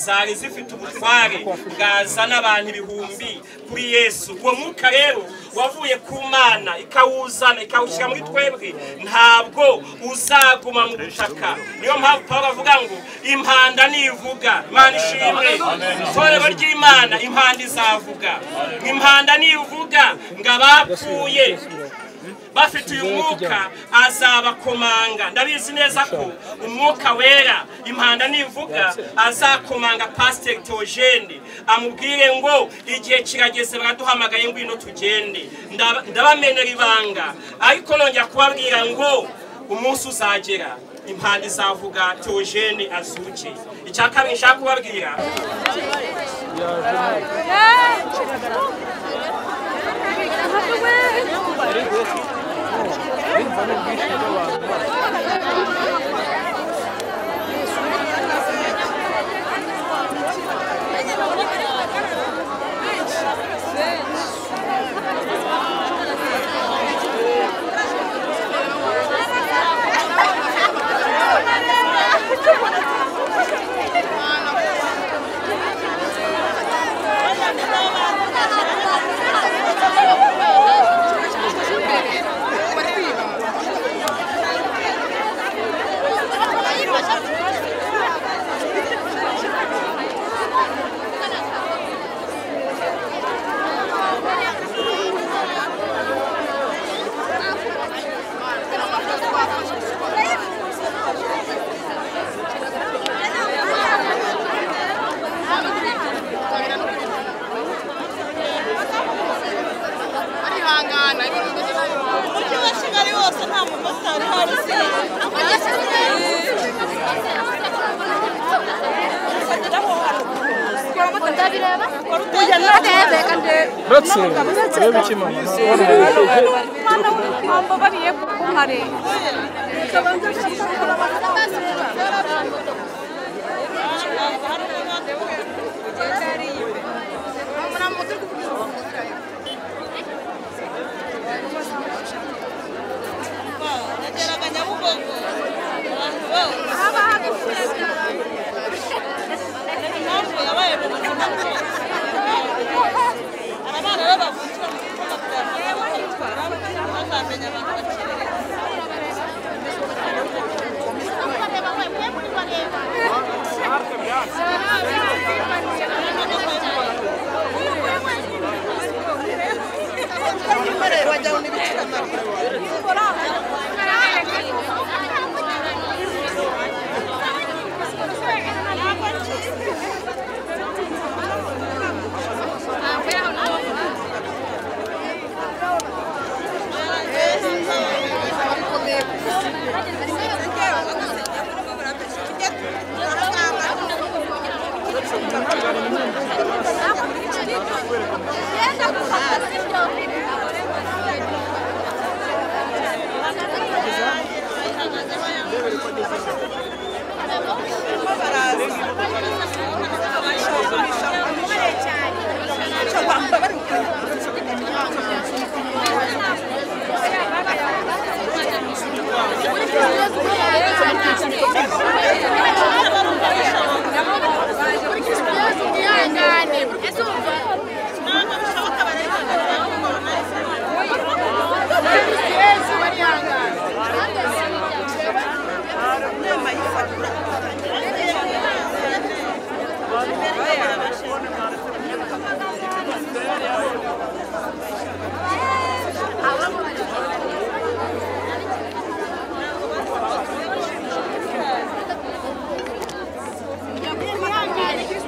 zari zifite ubutware bwazana abantu ibihumbi kuri Yesu. Uwo mwuka rero wavuye ku Mana ikawuzana ikawushyira muri twebwe, ntabwo uzaguma mu butaka. Niyo mpamvu Pawulo avuga ngo impanda nivuga, Imana ishimwe, itorero ry'Imana impanda izavuga. Impanda nivuga ngo abapfuye bafite uyu mwuka azabakomanga. Ndabizi neza ko umwuka wera impanda nivuga azakomanga Pastor Theogene amubwire ngo igihe kirageze baraduhamagaye ngwino tugende. Ndabamenera ibanga, ariko nongera kubabwira ngo umunsi uzagera impanda izavuga Theogene azuke. Icya kabiri nshaka kubabwira,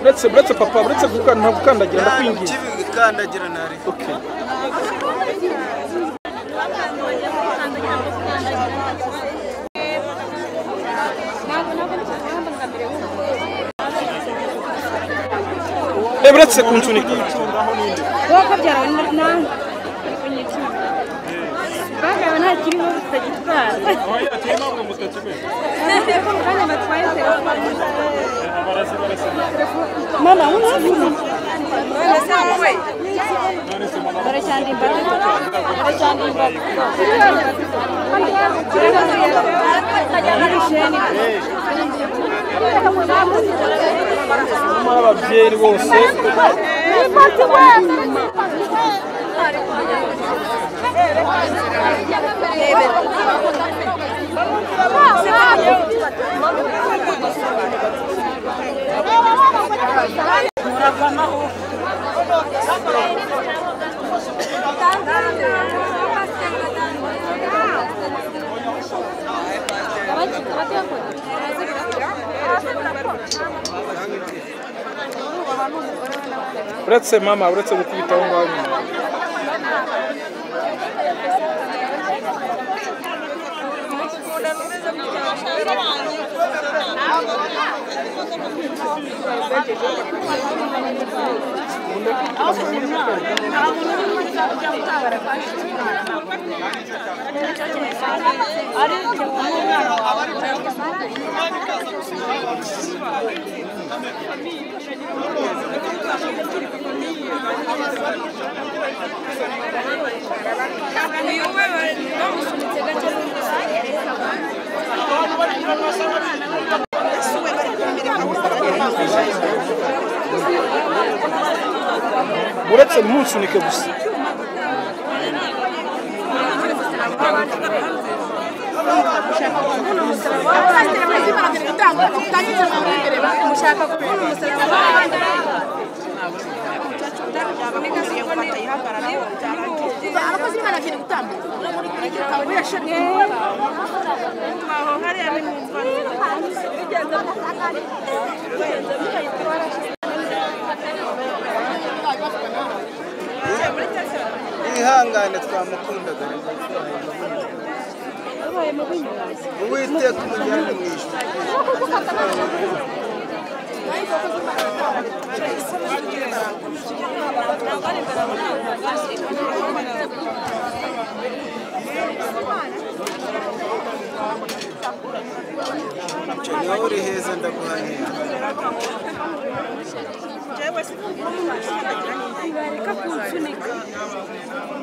Buretse papa buretse gukandagira ndakwingiye gukandagira nari okay buretse kunsunika wowe byarawe nanga bagawe nta kiri mu tutagitwara oya atema ngo mutakimeze ko kandi batwaye mama unavuga baracyandimba ababyeyi bose uretse mama uretse gukubitaho ngaho uretse musunike gusa ihangane twamukundaga uwiteka umujyane mu ijuru nawe uri heza ndaguhanira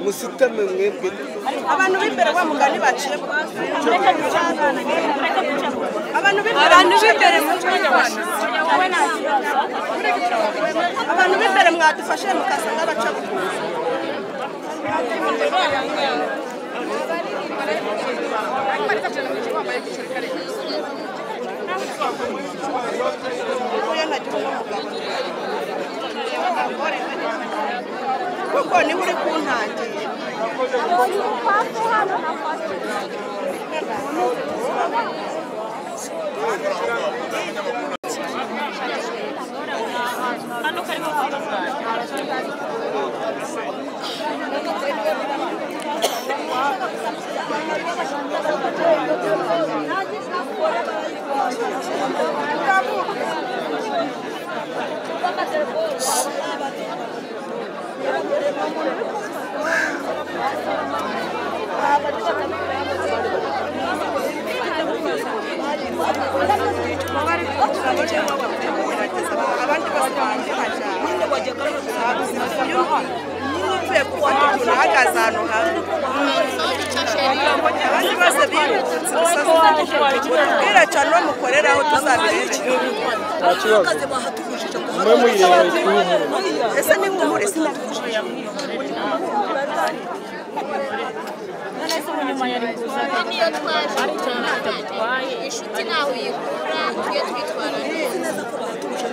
musitame mwebwe abantu b'imbere wa mugani baciye abantu b'imbere abantu b'imbere mwadufashe mukasanga abaca kuko niba uri kuntangira abandi bose uvuye gufata umuntu ahagaze ahantu hamwe abandi bose birutse ubwira cyane uwo mukoreraho tuzabirebe nta kibazo mwe muyireba ihumure ese ni ihumure sinatuje niyo twaje inshuti nawe uyikura tujye twitwara neza ko bahatuje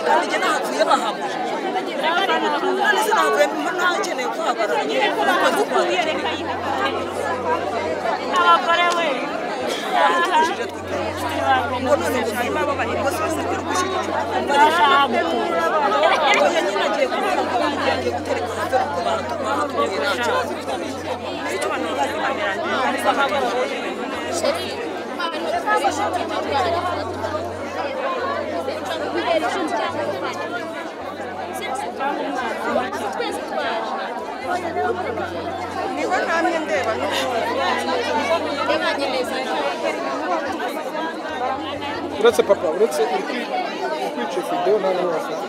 kandi njye nahavuye bahabuje none se nahavuye ntakeneye kuhagarara abagore we ngo none harimo abo bahiri bose basabwe gushyigikira oya nyine agiye kubona ko bagiye gutereka hanze kuko bahatumye nta kibazo icyo abantu bazabihamira sheri niba namwe ndeba uretse papa uretse kwica video nta n'uwo wafata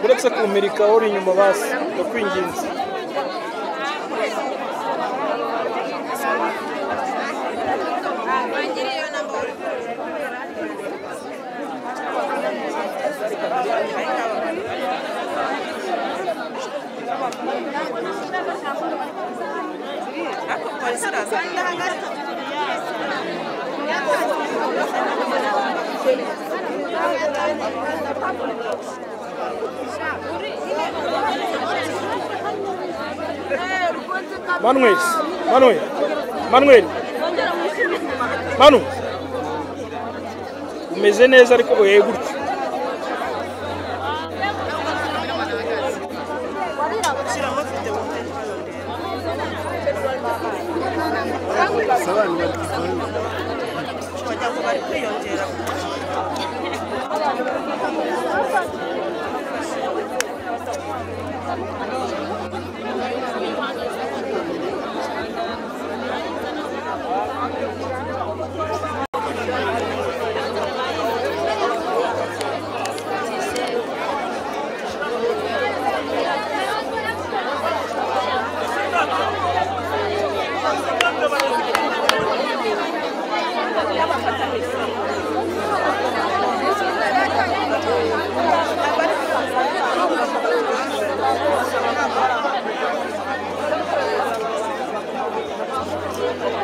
uretse kumirika uri inyuma basi ndakwinginze Manuel Manu umeze neza ariko oye gutya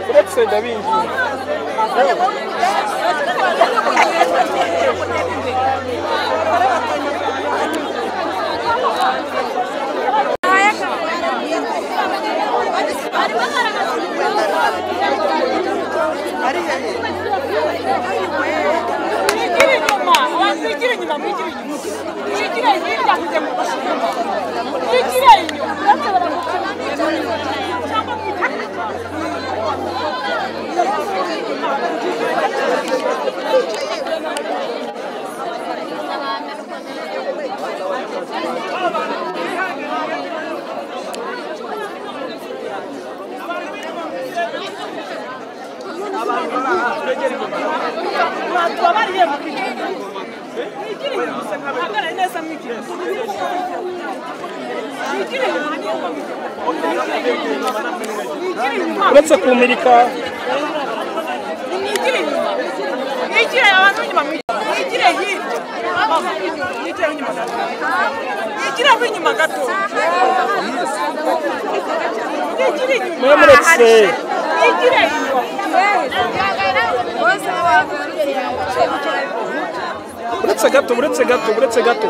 uretse ndabinginze uretse kumirika uretse gato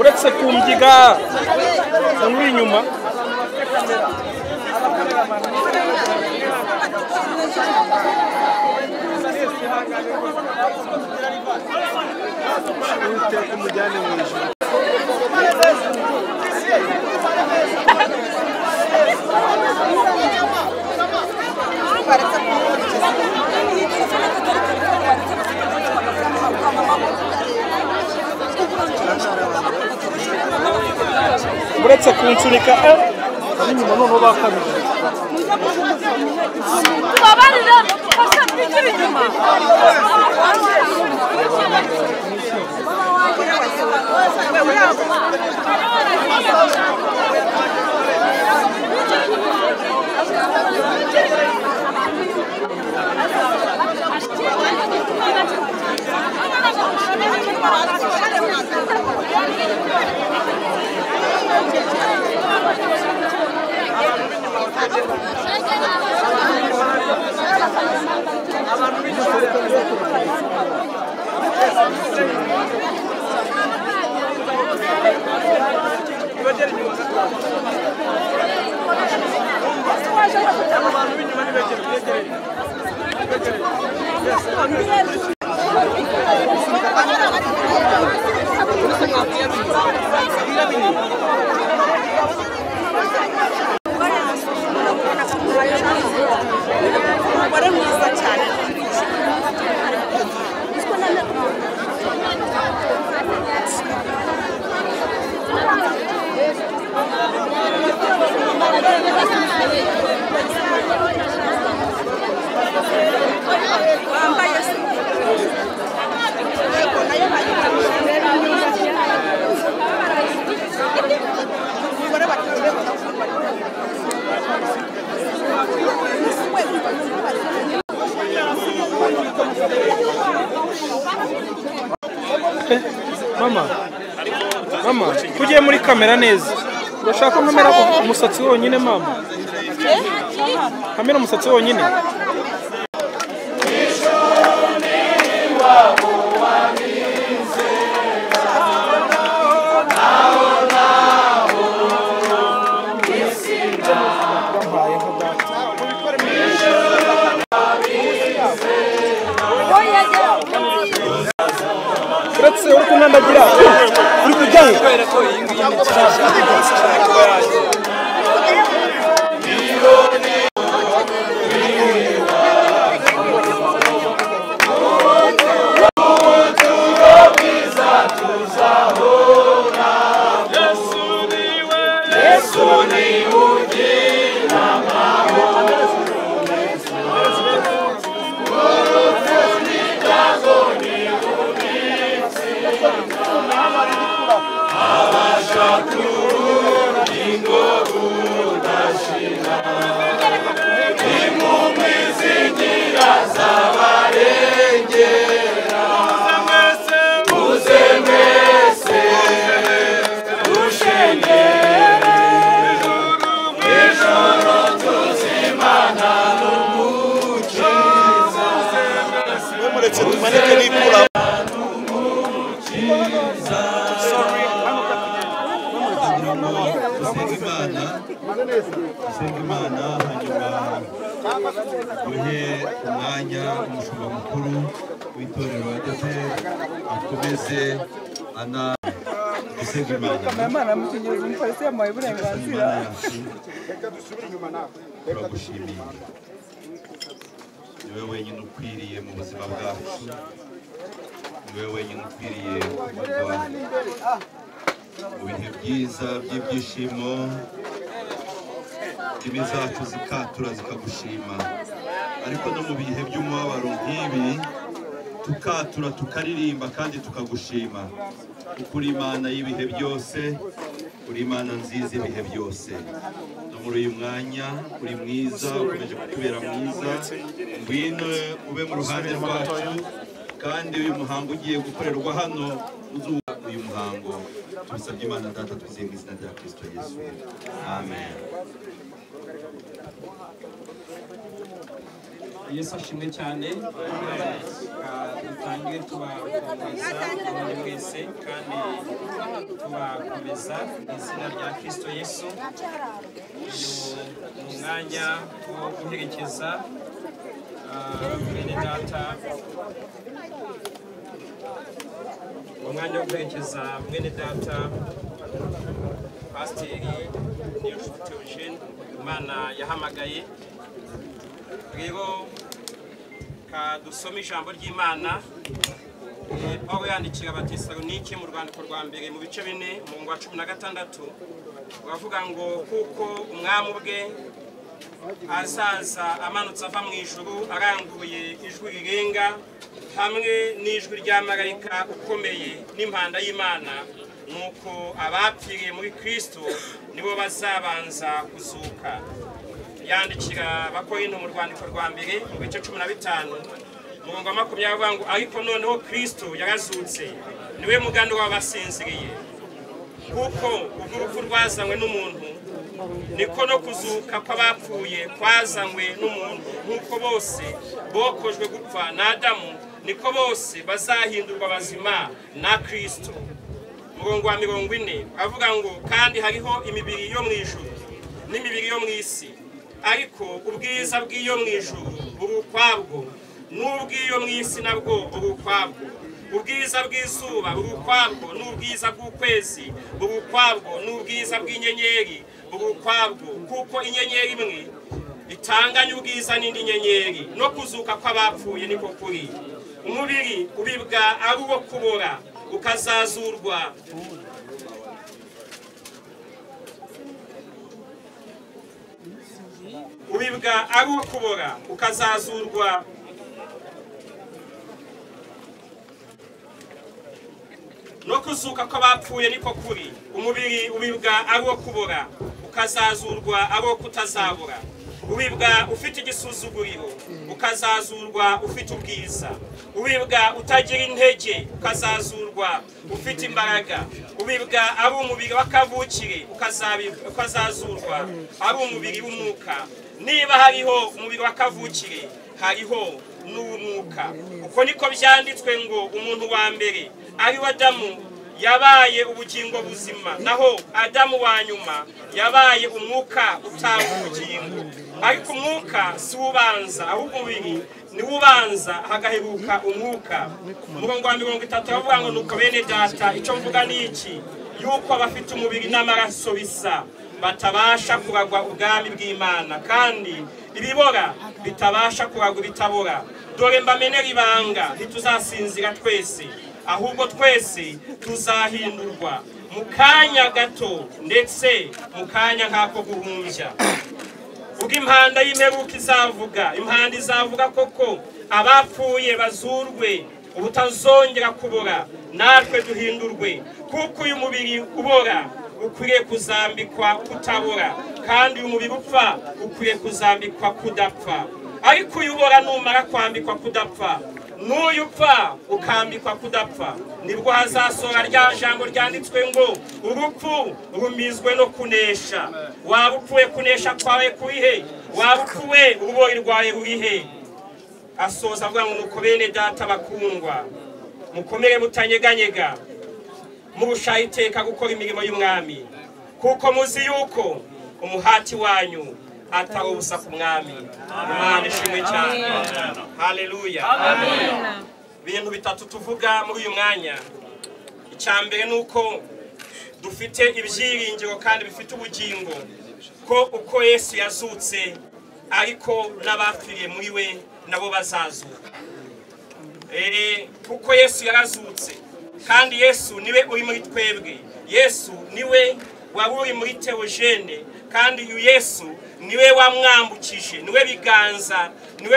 uretse kumgiga uri inyuma uwiteka umujyane mu ijuru. uretse kunsunika ari nyuma noneho bakabije tubabarire bose twigire inyuma mama tugiye muri kamera neza urashaka kamera umusatsi wonyine mama kamera umusatsi wonyine uretse uri kunandagira uri kujyayo Imana hanyuma duhe umwanya umushumba mukuru w'itorero wa ADEPR akomeze dusenga Imana mutegereje umupolisi yamuhaye uburenganzira turagushimiye niwe wenyine ukwiriye mu buzima bwacu niwe wenyine ukwiriye kuvugwa mu bihe byiza by'ibyishimo indimi zacu zikatura zikagushima ariko no mu bihe by'umubabaro nk'ibi tukatura tukaririmba kandi tukagushima kuko uri Imana y'ibihe byose uri Imana nziza ibihe byose no muri uyu mwanya uri mwiza ukomeje kutubera mwiza ngwino ube mu ruhande rwacu kandi uyu muhango ugiye gukorerwa hano uzuba uyu muhango tubisabye Imana data twizeye mu izina rya Kristo Yesu amen. Yesu ashimwe cyane dutangire tubakomeza abandi mwese kandi tubakomeza mu izina rya Kristo Yesu mu mwanya wo guherekeza bene data umwanya wo kwerekeza mwene data pasiteri Niyonshuti Theogene Imana yahamagaye. Rero kadusoma ijambo ry'Imana Pawulo yandikira Abatesalonike mu rwandiko rwa mbere mu bice 4 umurongo wa 16 bavuga ngo kuko umwami ubwe azaza amanutse ava mu ijuru aranguye ijwi rirenga hamwe n'ijwi rya marayika ukomeye n'impanda y'Imana, nuko abapfiriye muri Kristo nibo bazabanza kuzuka. Yandikira Abakorinto mu rwandiko rwa mbere mu bice 15 umurongo wa 20 avuga ngo ariko noneho Kristo yarazutse niwe muganda w'abasinziriye, kuko ubwo urupfu rwazanywe n'umuntu niko no kuzuka kw'abapfuye kwazanywe n'umuntu, nk'uko bose bokojwe gupfa na Adamu niko bose bazahindurwa bazima na Kristo. Umurongo wa 40 avuga ngo kandi hariho imibiri yo mu ijuru n'imibiri yo mu isi, ariko ubwiza bw'iyo mu ijuru buri ukwabwo n'ubw'iyo mu isi nabwo buri ukwabwo. Ubwiza bw'izuba buri ukwabwo n'ubwiza bw'ukwezi buri ukwabwo n'ubwiza bw'inyenyeri buri ukwabwo, kuko inyenyeri imwe itanganya ubwiza n'indi nyenyeri. No kuzuka kw'abapfuye niko kuri. Umubiri ubibwa ari uwo kubora ukazazurwa ari uwo kubora ukazazurwa no kuzuka kw'abapfuye niko kuri. Umubiri ubibwa ari uwo kubora ukazazurwa ari uwo kutazabura. Ubibwa ufite igisuzuguriro ukazazurwa ufite ubwiza. Ubibwa utagira intege ukazazurwa ufite imbaraga. Ubibwa ari umubiri w'akavukire ukazazurwa ari umubiri w'umwuka. Niba hariho umubiri w'akavukire hariho n'umwuka. Uko niko byanditswe ngo umuntu wa mbere ari wa Adamu yabaye ubugingo buzima, naho Adamu wa nyuma yabaye umwuka utawe ubugingo. Ariko umwuka si ubanza, ahubwo umubiri ni ubanza hagaheruka umwuka. Umurongo wa 30 bavuga ngo nuko bene data icyo mvuga ni iki, yuko abafite umubiri n'amaraso bisa batabasha kuragwa ubwami bw'Imana, kandi ibibora bitabasha kuragwa bitabora. Dore mbamenera ibanga, ntituzasinzira twese, ahubwo twese tuzahindurwa mu kanya gato, ndetse mu kanya nk'ako guhumbya. Ubwo impanda y'imperuka izavuga, impanda izavuga koko abapfuye bazurwe ubutazongera kubora, natwe duhindurwe. Kuko uyu mubiri ubora ukwiriye kuzambikwa kutabora, kandi uyu mubiri upfa ukwiriye kuzambikwa kudapfa. Ariko uyu ubora numara kwambikwa kudapfa, n'uyu upfa ukambikwa kudapfa, nibwo hazasora rya jambo ryanditswe ngo urupfu rumizwe no kunesha. Waba upfuye kunesha kwawe kurihe? Waba upfuye urubori rwawe rurihe? Asoza avuga ngo nuko bene data bakundwa, mukomere mutanyeganyega, murushaho iteka gukora imirimo y'umwami, kuko muzi yuko umuhati wanyu atari ubusa ku mwami. Imana ishimwe cyane. Haleluya. Amen. Ibintu bitatu tuvuga muri uyu mwanya. Icyambere nuko dufite ibyiringiro kandi bifite ubugingo ko uko Yesu yazutse ariko n'abapfiriye muri we nabo bazazuka. Kuko Yesu yarazutse kandi Yesu niwe uri muri twebwe. Yesu niwe wari uri muri Theogene, kandi uyu Yesu niwe wamwambukije, niwe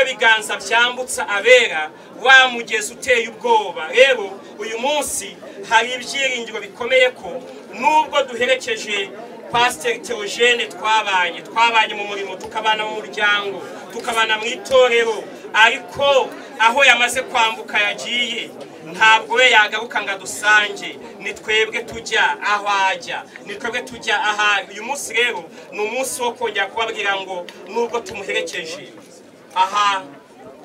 biganza byambutsa abera, wa mugezi uteye ubwoba. Rero uyu munsi hari ibyiringiro bikomeye ko nubwo duherekeje Pasiteri Theogene twabanye mu murimo, tukabana mu muryango, tukabana mu itorero, ariko aho yamaze kwambuka yagiye, ntabwo we yagaruka ngo dusange, ni twebwe tujya aho ajya, ni twebwe tujya ahari. Uyu munsi rero ni umunsi wo kongera kubabwira ngo nubwo tumuherekeje aha,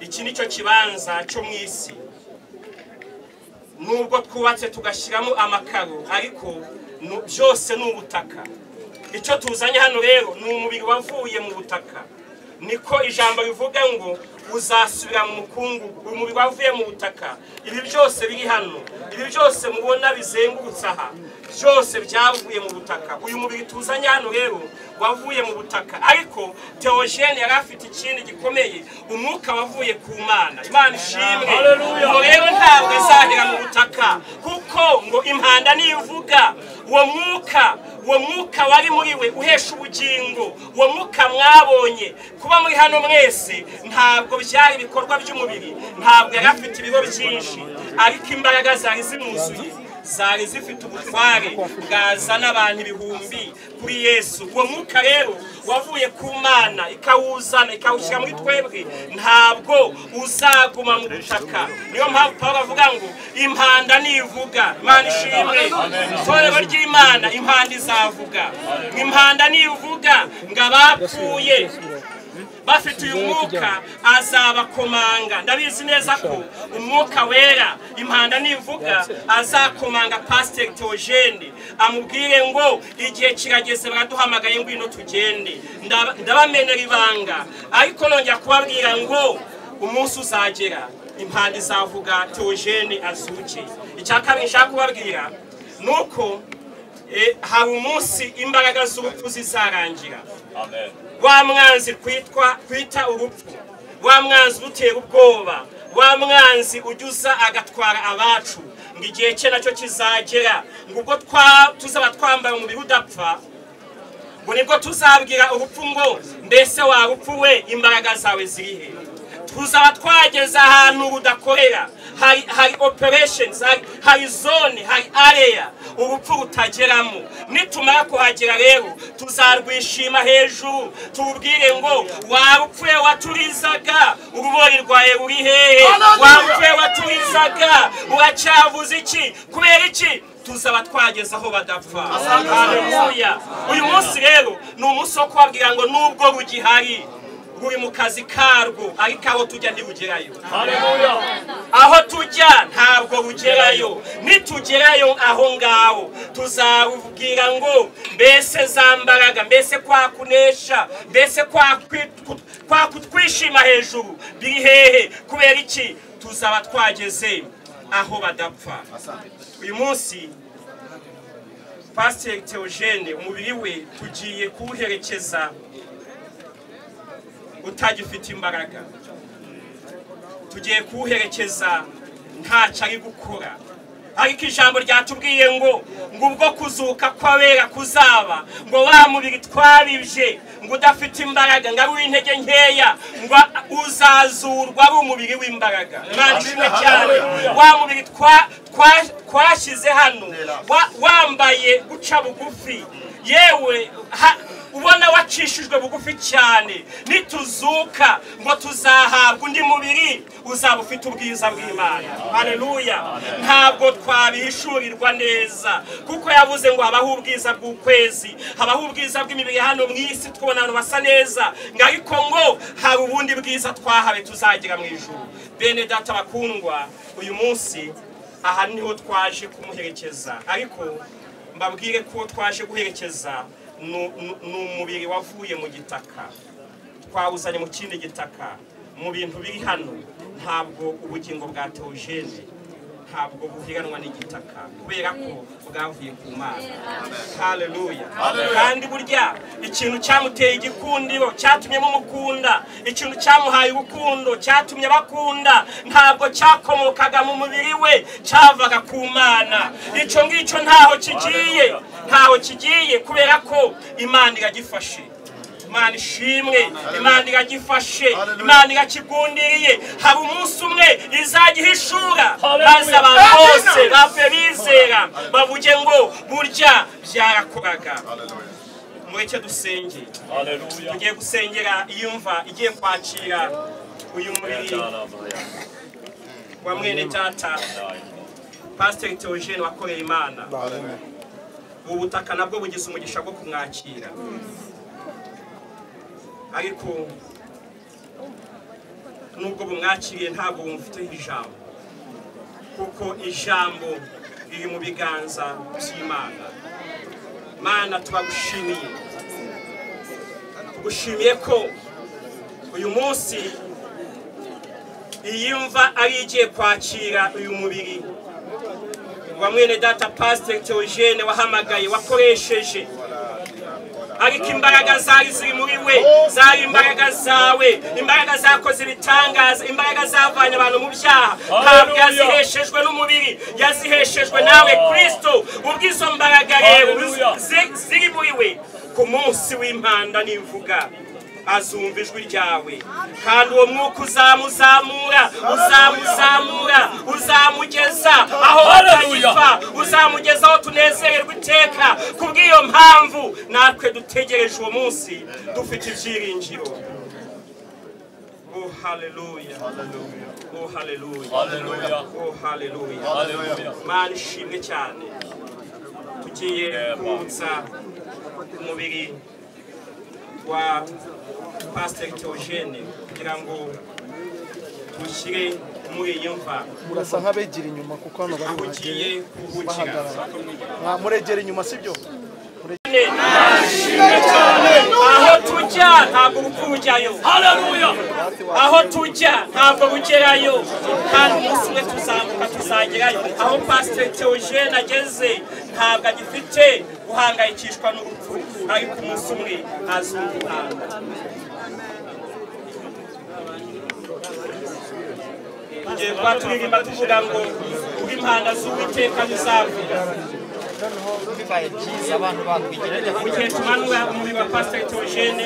iki nicyo kibanza cyo mu isi, nubwo twubatse tugashyiramo amakaro, ariko byose ni ubutaka. Icyo tuzanye hano rero ni umubiri wavuye mu butaka. niko ijambo rivuga ngo uzasubira mu mukungugu, umubiri wavuye mu butaka. Ibi byose biri hano, ibi byose mubona bizengurutse aha, byose byavuye mu butaka. Uyu mubiri tuzanye hano rero wavuye mu butaka, ariko Theogene yari afite ikindi gikomeye, umwuka wavuye ku Mana. Imana ishimwe. Ngo rero ntabwo azahera mu butaka, kuko ngo impanda nivuga uwo mwuka wari muri we uhesha ubugingo, uwo mwuka mwabonye kuba muri hano mwese ntabwo byari ibikorwa by'umubiri, ntabwo yari afite ibigo byinshi, ariko imbaraga zari zimuzuye, zari zifite ubutware bwazana abantu ibihumbi kuri Yesu. Uwo mwuka rero wavuye ku Mana ikawuzana ikawushyira muri twebwe, ntabwo uzaguma mu butaka. Niyo mpamvu Pawulo avuga ngo impanda nivuga. Imana ishimwe. Itorero ry'Imana impanda izavuga. Impanda nivuga ngo abapfuye bafite uyu mwuka azabakomanga. Ndabizi neza ko umwuka wera impanda nivuga azakomanga Pastor Theogene, amubwire ngo igihe kirageze baraduhamagaye ngwino tugende. Ndabamenera ibanga, ariko nongera kubabwira ngo umunsi uzagera impanda izavuga Theogene azuke. Icyakabiri nshaka kubabwira nuko hari umunsi imbaraga z'urupfu zizarangira. Amen. Wa mwanzi kwita urupfu, wa mwanzi utera ubwoba, wa mwanzi ujyuza agatwara abacu, ngo igihe cye nacyo kizagera, ngo ubwo tuzaba twambaye umubiri udapfa, ngo nibwo tuzabwira urupfu ngo mbese warupfu we imbaraga zawe zirihe. Tuzaba twageze ahantu rudakorera, hari operations, hari zone, hari area urupfu rutageramo. Nitumara kuhagera rero tuzarwishima hejuru, tubwire ngo warupfuye waturizaga, urubori rwawe ruri hehe? Warupfuye waturizaga, uracyavuze iki? Kubera iki? Tuzaba twageze aho badapfa. Haleluya. Uyu munsi rero ni umunsi wo kubabwira ngo nubwo rugihari, buri mu kazi karwo, ariko aho tujya ntibugerayo. Haleluya. Aho tujya ntabwo bugerayo. Nitugerayo aho ngaho tuzabubwira ngo mbese za mbaraga, mbese kwa kunesha, mbese kwa kutwishima hejuru biri hehe? Kubera iki? Tuzaba twageze aho badapfa. Uyu munsi Pastor Theogene umubiri we tugiye kuwuherekeza utagifite imbaraga, tugiye kuwuherekeza ntacyo ari gukora, ariko ijambo ryatubwiye ngo ubwo kuzuka kw'abera kuzaba, ngo wa mubiri twabibye ngo udafite imbaraga, ngo ari uw'intege nkeya, ngo uzazurwa ari umubiri w'imbaraga. Imana ishimwe cyane. Wa mubiri twashyize hano wambaye guca bugufi, yewe ubona wacishijwe bugufi cyane, nituzuka ngo tuzahabwa undi mubiri uzaba ufite ubwiza bw'Imana. Haleluya. Ntabwo twabihishurirwa neza, kuko yavuze ngo habaho ubwiza bw'ukwezi, habaho ubwiza bw'imibiri hano mu isi twabona abantu basa neza, ariko ngo hari ubundi bwiza twahawe tuzagira mu ijuru. Bene data bakundwa, uyu munsi aha niho twaje kumuherekeza, ariko mbabwire ko twaje guherekeza ni umubiri wavuye mu gitaka, twawuzanye mu kindi gitaka. Mu bintu biri hano ntabwo ubugingo bwa Theogene ntabwo buhiranwa n'igitaka, kubera ko bwavuye ku Mana. Haleluya. Kandi burya ikintu cyamuteye igikundiro, cyatumye mumukunda, ikintu cyamuhaye urukundo, cyatumye bakunda, ntabwo cyakomokaga mu mubiri we, cyavaga ku Mana. Icyo ngicyo ntaho kigiye, kubera ko Imana iragifashe. Imana ishimwe. Imana iragifashe, Imana irakigundiriye. Hari umunsi umwe izagihishura, maze abantu bose bapfe bizera bavuge ngo burya byarakoraga. Mureke dusenge. Tugiye gusengera iyumva igiye kwakira uyu mubiri wa mwene data Pastor Theogene wakoreye Imana. Ubu butaka nabwo bugize umugisha bwo kumwakira, ariko nubwo bumwakiriye ntabwo bumufiteho ijambo, kuko ijambo riri mu biganza by'Imana. Mana, tugushimiye ko uyu munsi iyi mva ari igiye kwakira uyu mubiri wa mwene data Pastor Theogene wahamagaye wakoresheje, ariko imbaraga zari ziri muri we, zari imbaraga zawe, imbaraga zakoze ibitangaza, imbaraga zavanye abantu mu byaha, ntabwo yaziheshejwe n'umubiri, yaziheshejwe nawe Kristo. Ubwizo mbaraga rero ziri muri we, ku munsi w'impanda n'imvuga azumva ijwi ryawe, kandi uwo mwuka uzamuzamura, uzamugeza aho batanyipfa, uzamugeza aho tunezererwa iteka. Kubw'iyo mpamvu natwe dutegereje uwo munsi dufite ibyiringiro. Oh haleluya, oh haleluya, oh haleluya. Mana ishimwe cyane, tugiye kubutsa umubiri wa Pastor Theogene kugira ngo dushyire muri iyi mva. Murasa nk'abegera inyuma kuko hano bagiye kuhukira. Muregera inyuma sibyo? Aho tujya ntabwo urupfu rujyayo. Haleluya. Aho tujya ntabwo rugerayo, kandi umunsi umwe tuzamuka tuzagerayo. Aho Pastor Theogene ageze ntabwo agifite guhangayikishwa n'urupfu, ariko umunsi umwe azumva impanda. Tugiye kuba turirimba tuvuga ngo kuba impanda z'Uwiteka zizavuga. bibaye byiza abantu bakwigerera mu gihe tumanura umubiri wa Pastor Theogene.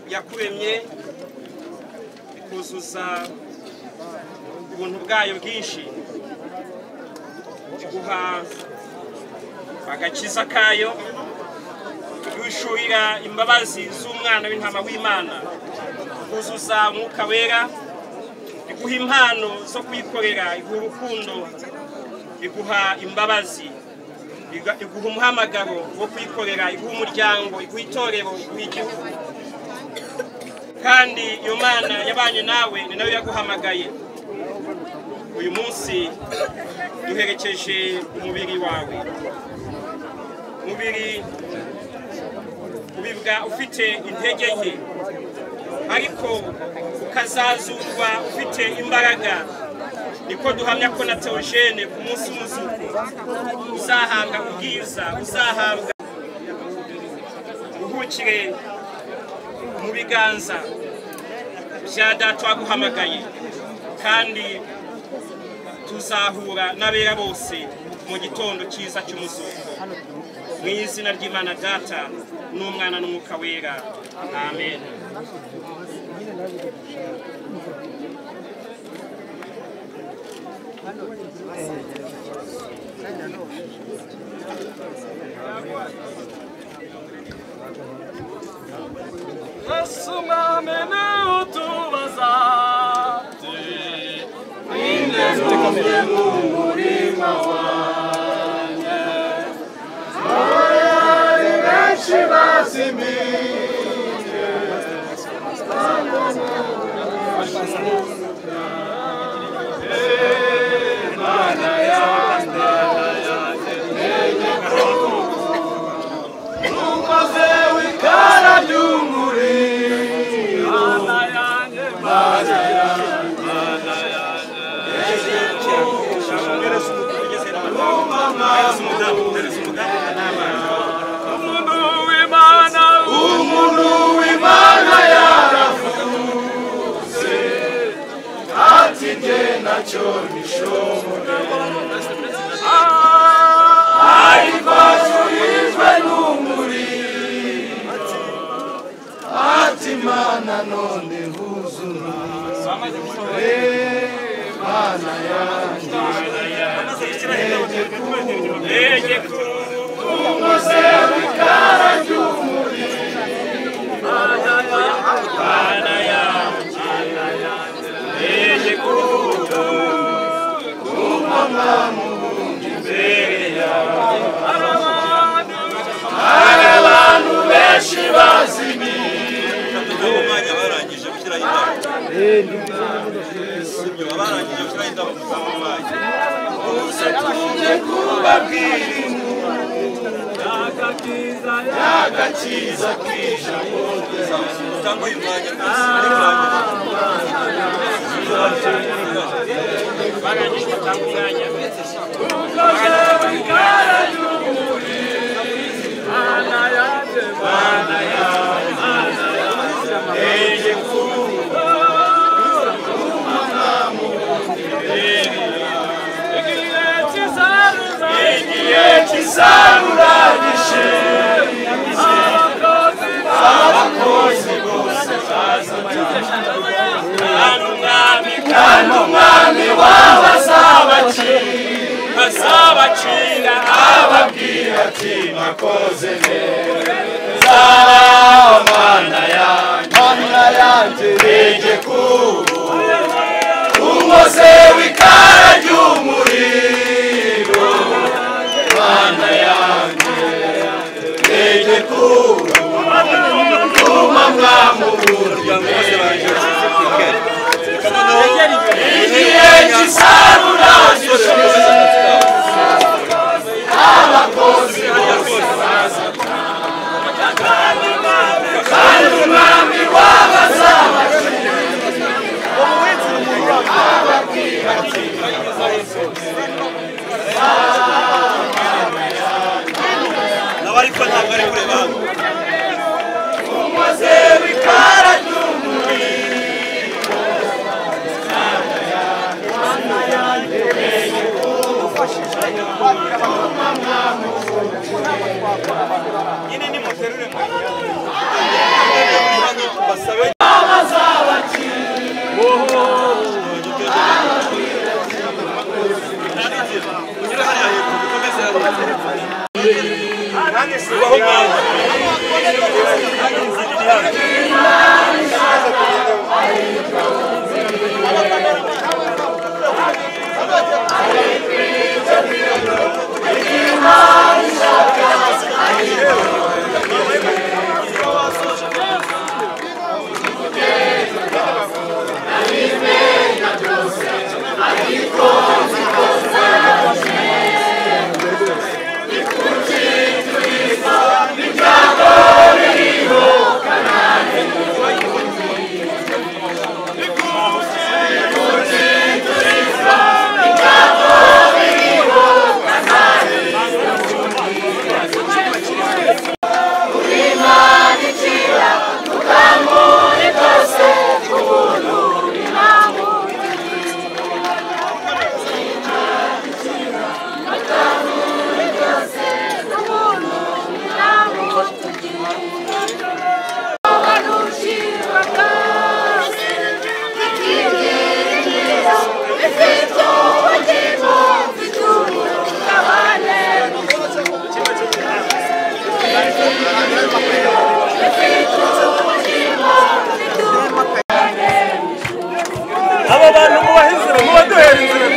Yakuremye ikuzuza ubuntu bwayo bwinshi, guha agakiza kayo, gushurira imbabazi z'umwana w'intama w'Imana, kuzuza umwuka wera, guha impano zo kwikorera, iguha urukundo, iguha imbabazi, iguha umuhamagaro wo kwikorera, iguha umuryango, iguha itorero, iguha igihugu. Kandi iyo Mana yabanye nawe ni nayo yaguhamagaye. Uyu munsi duherekeje umubiri wawe, umubiri ubibwa ufite intege nke, ariko ukazazurwa ufite imbaraga. Niko duhamya ko na Theogene ku munsi w'umuzuko uzahabwa ubwiza, uzahabwa uruhukire mu biganza bya Data waguhamagaye, kandi tuzahura n'abera bose mu gitondo cyiza cy'umuzuko. Mu izina ry'Imana Data n'Umwana n'Umwuka Wera, amen. Thank you. aba bantu mubahizira mubaduhera inzira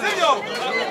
Senhor!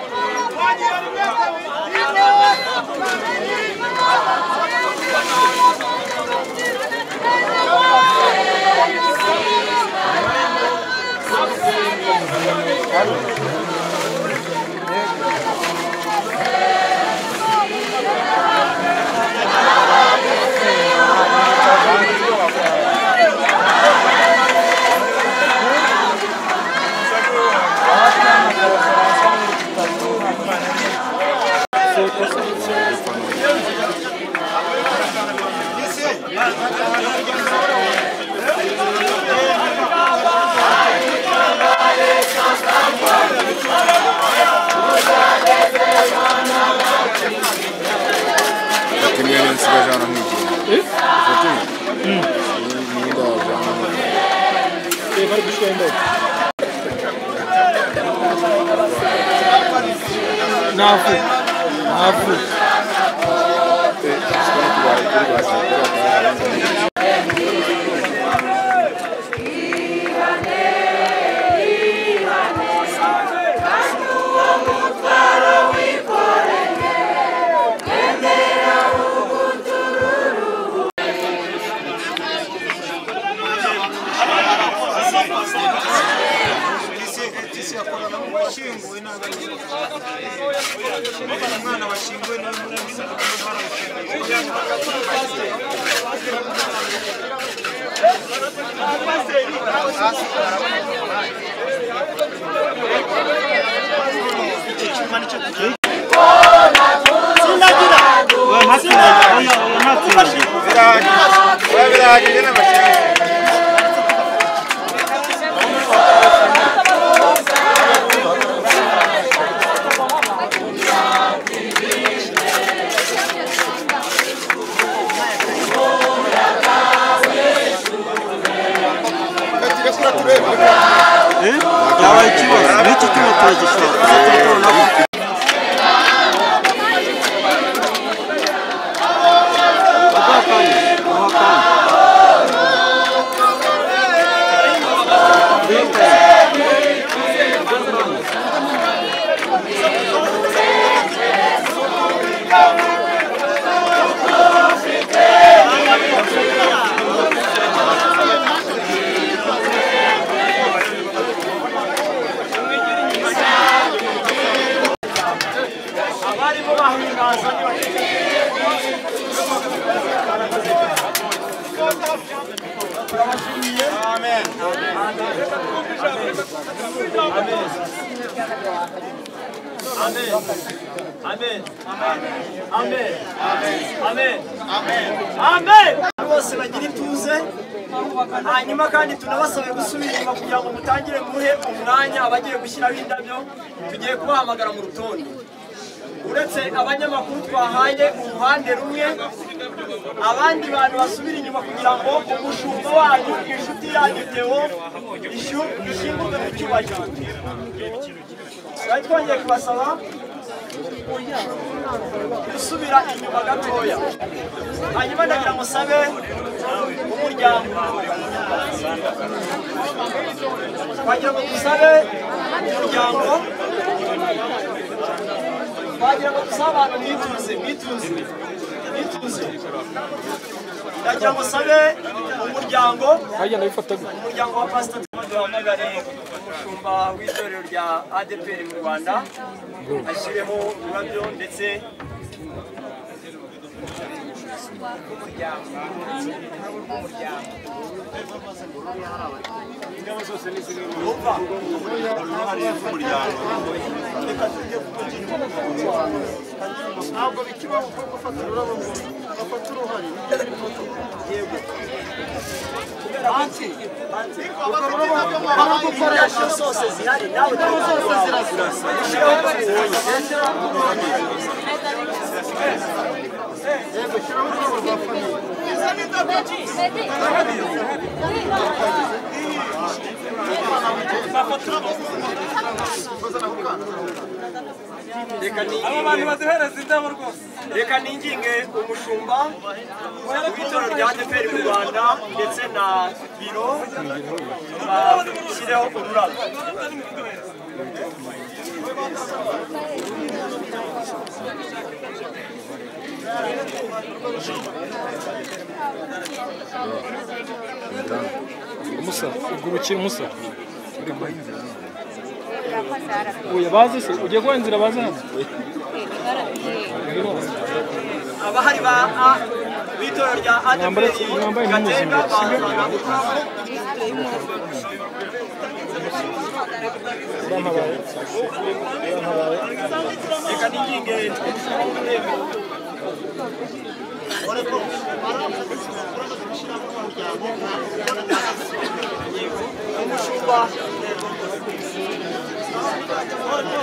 bose bagira ituze hanyuma kandi tunabasabe gusubira inyuma kugira ngo mutangire muhe umwanya abagiye gushyiraho indabyo tugiye kubahamagara mu rutonde uretse abanyamakuru twahaye uruhande rumwe abandi bantu basubira inyuma kugira ngo umushumba wanyu inshuti yanyu Theo ishyingurwe mu cyubahiro twongeye kubasaba gusubira inyuma gatoya hanyuma ndagira ngo sabe umuryango twagira ngo dusabe umuryango twagira ngo dusabe abantu mwituze ndagira ngo sabe umuryango wa Pastor duhamagare umushumba w'itorero rya ADPR mu Rwanda ashyireho urabyo ndetse ntabwo bikibaho ko gufata ururabo ngo bafata uruhare yego gukoresha zose zihari nawe zose zirazirasa reka ninginge umushumba w'itorero rya ADPR mu Rwanda ndetse na biro bashyireho ururabo Musa, igurukira Musa. Oya baze se, ugiye kuba inzira baze hano. abahari ba b'itorero rya ADEPR Gatenga reka ninginge umushumba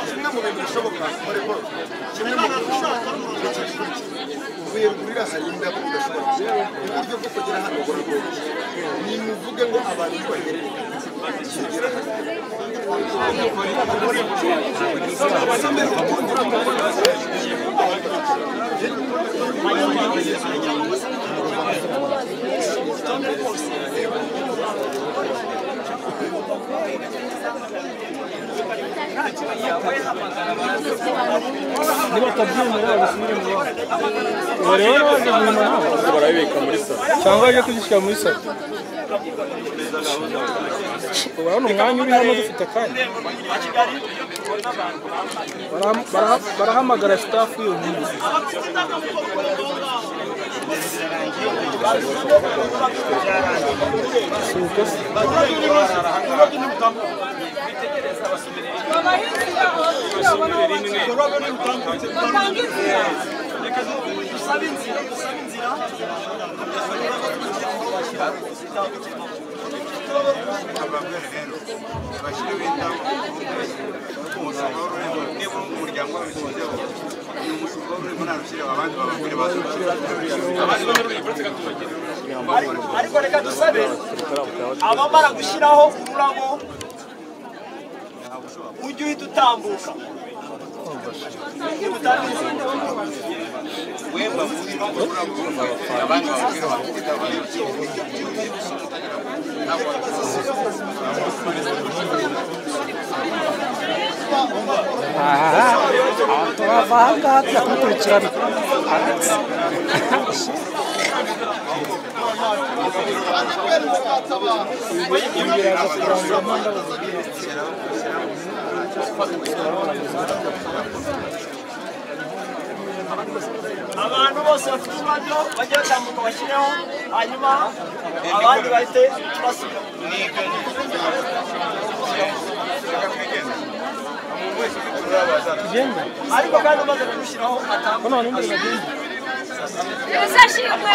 kimwe mu bintu bishoboka kimwe mu bintu uvuye kurira hari indabo udashobora uburyo bwo kugera hano buragoye ni muvuge ngo abantu bagerere kugera niba atabyemera babisubire mu rugo bareba baje guhima barabibika muri salo cyangwa baje kugishyira muri salo urabona umwanya uri hano dufite akanya barahamagara staff yonyine ariko reka dusabe abamara gushyiraho ururabo ujye uhita utambuka turava tugakurikirana abantu bose bafite ururabyo bajye batambuka bashyireho hanyuma abandi bahite basubira ariko kandi umaze kurushyiraho atambuka Uzashimwe.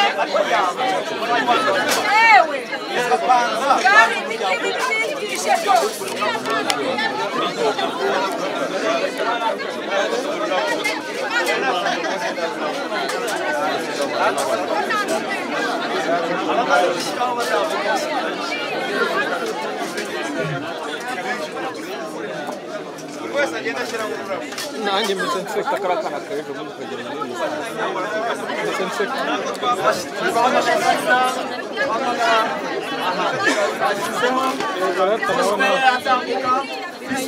Ewe. Gari nikirishe byose. nanjye meze nseka karakana kaje mu kugera muri meze nseka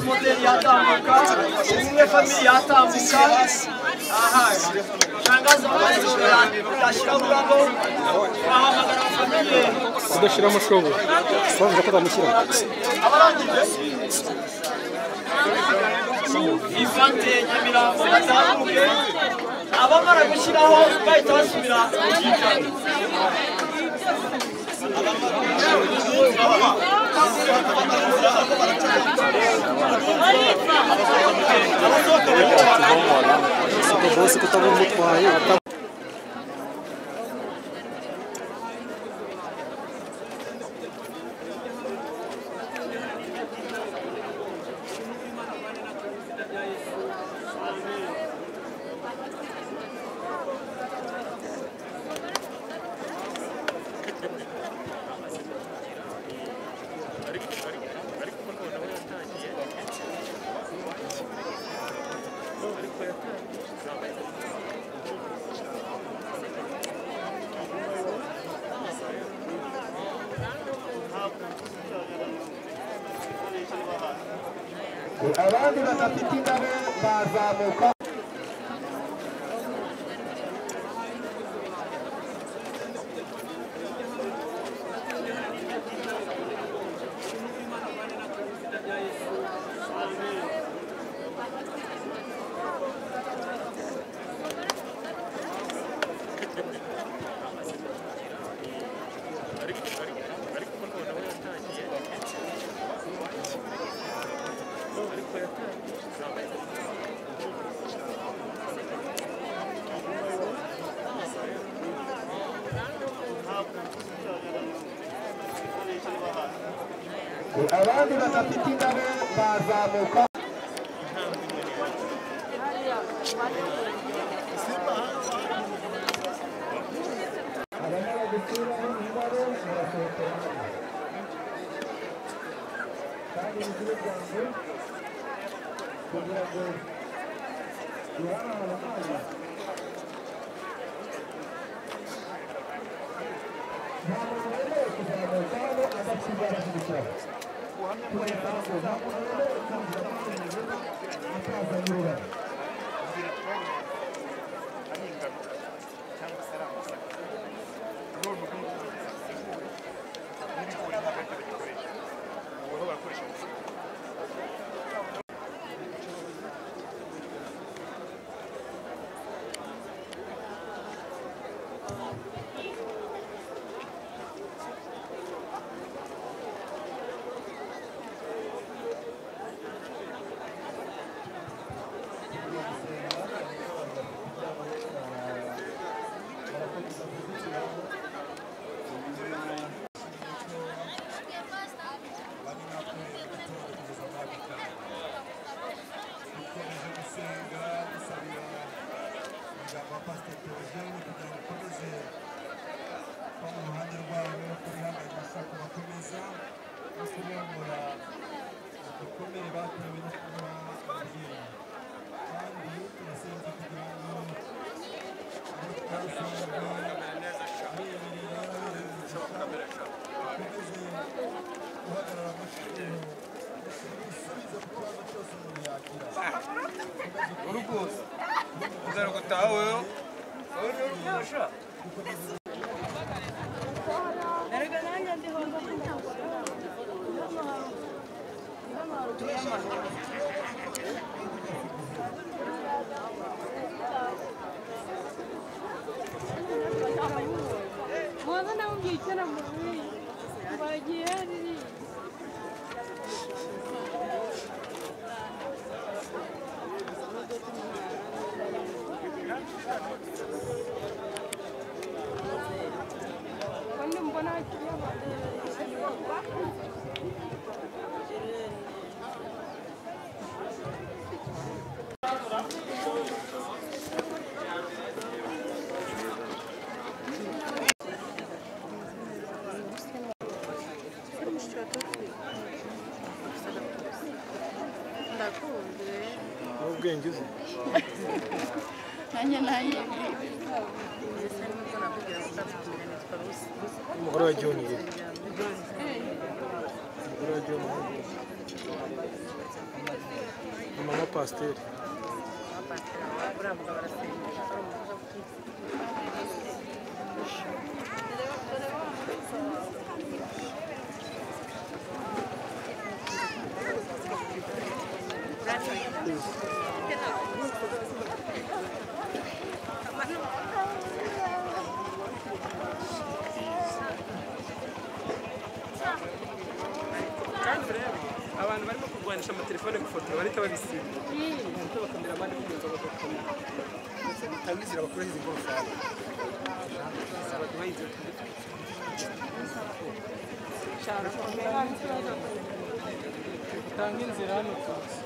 modeli yatambuka umwe family yatambuka aha shangaza urashyira ururabo urahamagara family udashira amashobo bavuga ko bamushyira abarangije Ivante Nyamirambo batambuke abamara gushyiraho bahita basubira mu cyicaro bose kutabona umutwaye abandi badafite indabo bazamuka abandi badafite indabo bazamuka. uruguza uzara gutawe urusha erega nanjye ndiho mwana nawe ngicara mu ruyi bagiye hari Quando mbona ubwenge uzi nanjye umugore wa John ye umugore wa John mama pasiteri abantu barimo kurwanisha amatelefone gufotora barita babisiba bahita bakamera abandi kugenza bagakomera mutangizira bakora izi ngorofani utanga inzira hano tuzi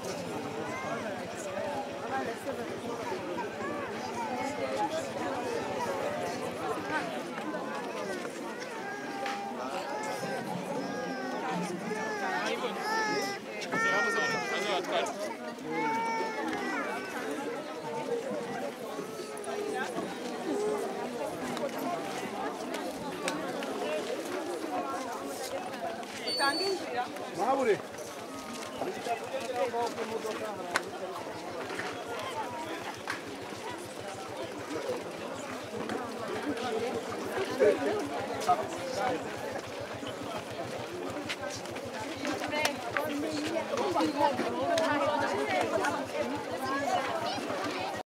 Mabure Prego,